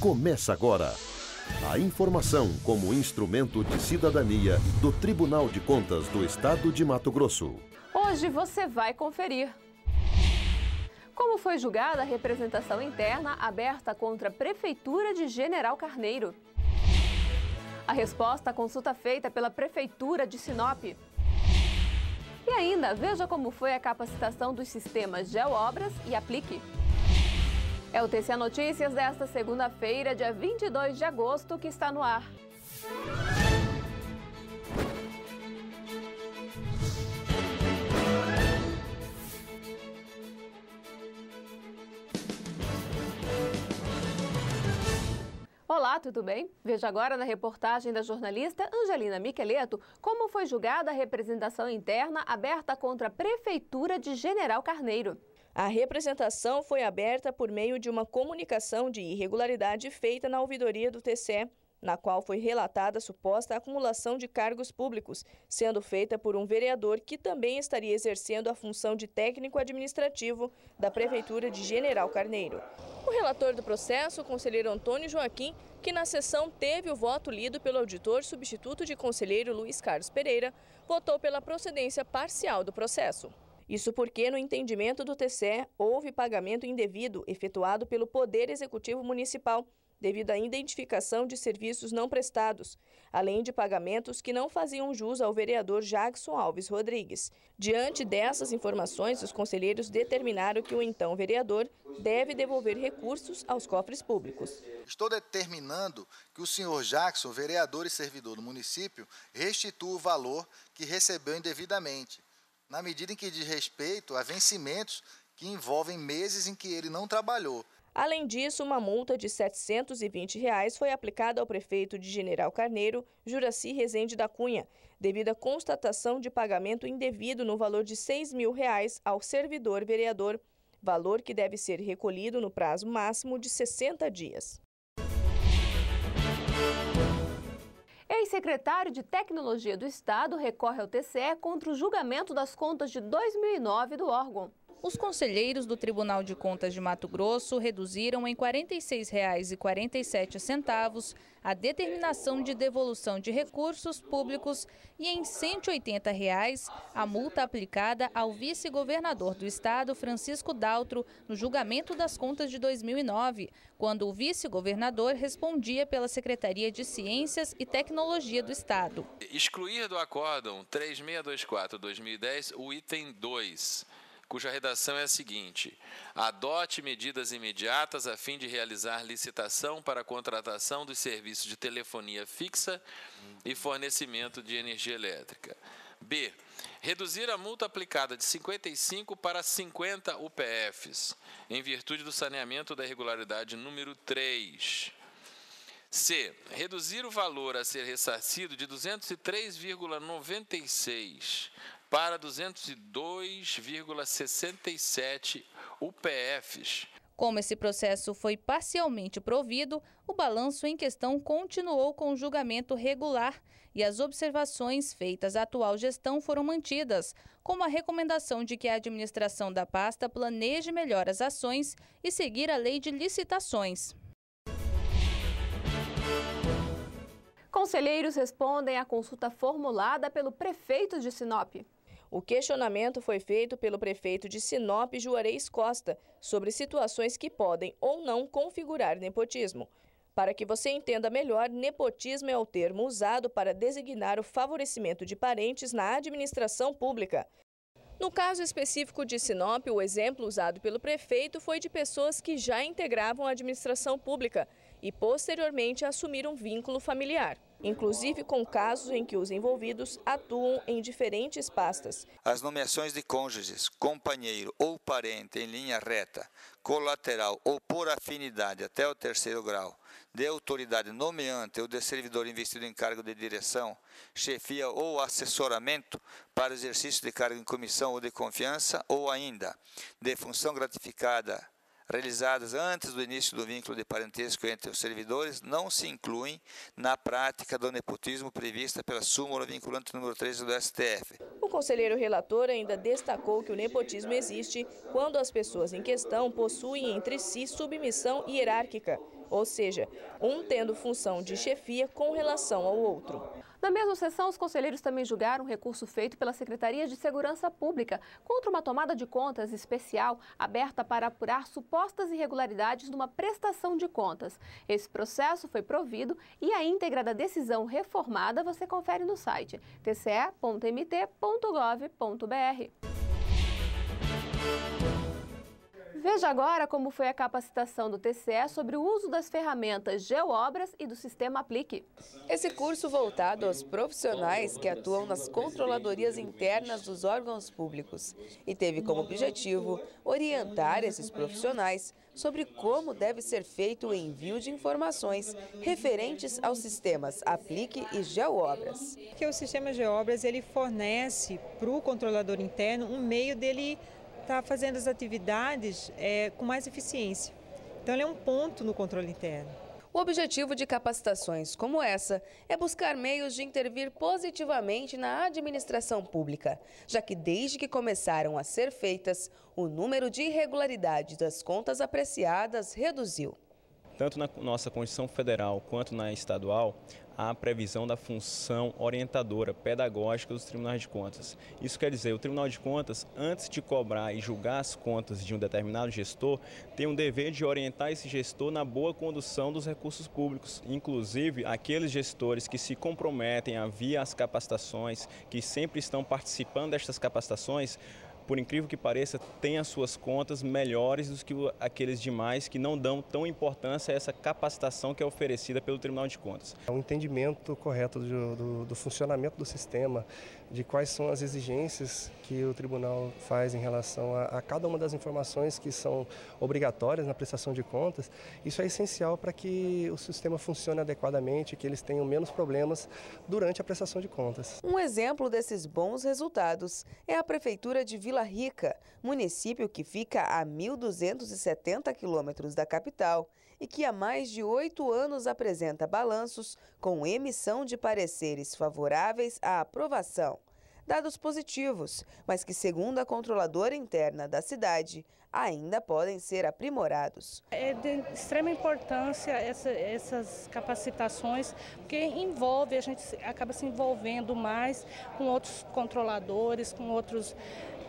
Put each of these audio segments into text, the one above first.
Começa agora. A informação como instrumento de cidadania do Tribunal de Contas do Estado de Mato Grosso. Hoje você vai conferir. Como foi julgada a representação interna aberta contra a Prefeitura de General Carneiro? A resposta à consulta feita pela Prefeitura de Sinop. E ainda, veja como foi a capacitação dos sistemas GeoObras e Aplique. É o TC Notícias desta segunda-feira, dia 22 de agosto, que está no ar. Olá, tudo bem? Veja agora na reportagem da jornalista Angelina Miqueleto como foi julgada a representação interna aberta contra a Prefeitura de General Carneiro. A representação foi aberta por meio de uma comunicação de irregularidade feita na ouvidoria do TCE, na qual foi relatada a suposta acumulação de cargos públicos, sendo feita por um vereador que também estaria exercendo a função de técnico administrativo da Prefeitura de General Carneiro. O relator do processo, o conselheiro Antônio Joaquim, que na sessão teve o voto lido pelo auditor substituto de conselheiro Luiz Carlos Pereira, votou pela procedência parcial do processo. Isso porque, no entendimento do TCE, houve pagamento indevido efetuado pelo Poder Executivo Municipal, devido à identificação de serviços não prestados, além de pagamentos que não faziam jus ao vereador Jackson Alves Rodrigues. Diante dessas informações, os conselheiros determinaram que o então vereador deve devolver recursos aos cofres públicos. Estou determinando que o senhor Jackson, vereador e servidor do município, restitua o valor que recebeu indevidamente, na medida em que diz respeito a vencimentos que envolvem meses em que ele não trabalhou. Além disso, uma multa de R$ 720 foi aplicada ao prefeito de General Carneiro, Juraci Rezende da Cunha, devido à constatação de pagamento indevido no valor de R$ 6.000 ao servidor vereador, valor que deve ser recolhido no prazo máximo de 60 dias. Ex-secretário de Tecnologia do Estado recorre ao TCE contra o julgamento das contas de 2009 do órgão. Os conselheiros do Tribunal de Contas de Mato Grosso reduziram em R$ 46,47 a determinação de devolução de recursos públicos e em R$ 180 a multa aplicada ao vice-governador do estado, Francisco Daltro, no julgamento das contas de 2009, quando o vice-governador respondia pela Secretaria de Ciências e Tecnologia do estado. Excluir do acórdão 3624/2010 o item 2, cuja redação é a seguinte: adote medidas imediatas a fim de realizar licitação para a contratação dos serviços de telefonia fixa e fornecimento de energia elétrica. B. Reduzir a multa aplicada de 55 para 50 UPFs, em virtude do saneamento da irregularidade número 3. C. Reduzir o valor a ser ressarcido de 203,96 para 202,67 UPFs. Como esse processo foi parcialmente provido, o balanço em questão continuou com o julgamento regular e as observações feitas à atual gestão foram mantidas, como a recomendação de que a administração da pasta planeje melhor as ações e seguir a lei de licitações. Conselheiros respondem à consulta formulada pelo prefeito de Sinop. O questionamento foi feito pelo prefeito de Sinop, Juarez Costa, sobre situações que podem ou não configurar nepotismo. Para que você entenda melhor, nepotismo é o termo usado para designar o favorecimento de parentes na administração pública. No caso específico de Sinop, o exemplo usado pelo prefeito foi de pessoas que já integravam a administração pública e posteriormente assumiram vínculo familiar, inclusive com casos em que os envolvidos atuam em diferentes pastas. As nomeações de cônjuges, companheiro ou parente em linha reta, colateral ou por afinidade até o 3º grau, de autoridade nomeante ou de servidor investido em cargo de direção, chefia ou assessoramento para exercício de cargo em comissão ou de confiança, ou ainda de função gratificada realizadas antes do início do vínculo de parentesco entre os servidores, não se incluem na prática do nepotismo prevista pela súmula vinculante número 13 do STF. O conselheiro relator ainda destacou que o nepotismo existe quando as pessoas em questão possuem entre si submissão hierárquica, ou seja, um tendo função de chefia com relação ao outro. Na mesma sessão, os conselheiros também julgaram um recurso feito pela Secretaria de Segurança Pública contra uma tomada de contas especial aberta para apurar supostas irregularidades numa prestação de contas. Esse processo foi provido e a íntegra da decisão reformada você confere no site tce.mt.gov.br. Veja agora como foi a capacitação do TCE sobre o uso das ferramentas GeoObras e do sistema Aplique. Esse curso voltado aos profissionais que atuam nas controladorias internas dos órgãos públicos e teve como objetivo orientar esses profissionais sobre como deve ser feito o envio de informações referentes aos sistemas Aplique e GeoObras. Porque o sistema GeoObras ele fornece para o controlador interno um meio dele está fazendo as atividades com mais eficiência. Então, ele é um ponto no controle interno. O objetivo de capacitações como essa é buscar meios de intervir positivamente na administração pública, já que desde que começaram a ser feitas, o número de irregularidades das contas apreciadas reduziu. Tanto na nossa Constituição Federal quanto na estadual, há a previsão da função orientadora, pedagógica dos tribunais de contas. Isso quer dizer, o Tribunal de Contas, antes de cobrar e julgar as contas de um determinado gestor, tem um dever de orientar esse gestor na boa condução dos recursos públicos. Inclusive, aqueles gestores que se comprometem a vir às capacitações, que sempre estão participando destas capacitações, por incrível que pareça, têm as suas contas melhores do que aqueles demais que não dão tão importância a essa capacitação que é oferecida pelo Tribunal de Contas. Um entendimento correto do funcionamento do sistema, de quais são as exigências que o tribunal faz em relação a cada uma das informações que são obrigatórias na prestação de contas, isso é essencial para que o sistema funcione adequadamente, que eles tenham menos problemas durante a prestação de contas. Um exemplo desses bons resultados é a Prefeitura de Vila Rica, município que fica a 1.270 quilômetros da capital e que há mais de 8 anos apresenta balanços com emissão de pareceres favoráveis à aprovação. Dados positivos, mas que, segundo a controladora interna da cidade, ainda podem ser aprimorados. É de extrema importância essas capacitações, porque a gente acaba se envolvendo mais com outros controladores, com outros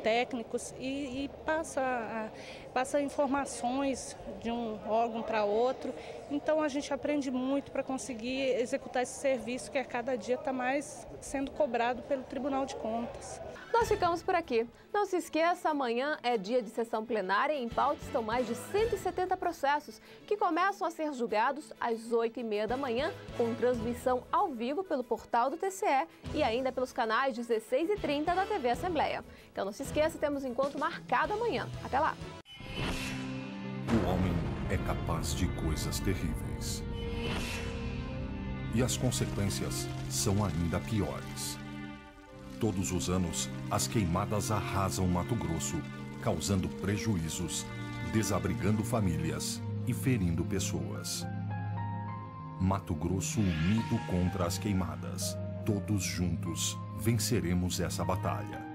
técnicos e passa informações de um órgão para outro. Então a gente aprende muito para conseguir executar esse serviço que a cada dia está mais sendo cobrado pelo Tribunal de Contas. Nós ficamos por aqui. Não se esqueça, amanhã é dia de sessão plenária e em pauta estão mais de 170 processos que começam a ser julgados às 8h30 da manhã, com transmissão ao vivo pelo portal do TCE e ainda pelos canais 16 e 30 da TV Assembleia. Então não se esqueça, temos encontro marcado amanhã. Até lá! O homem é capaz de coisas terríveis. E as consequências são ainda piores. Todos os anos, as queimadas arrasam Mato Grosso, causando prejuízos, desabrigando famílias e ferindo pessoas. Mato Grosso unido contra as queimadas. Todos juntos venceremos essa batalha.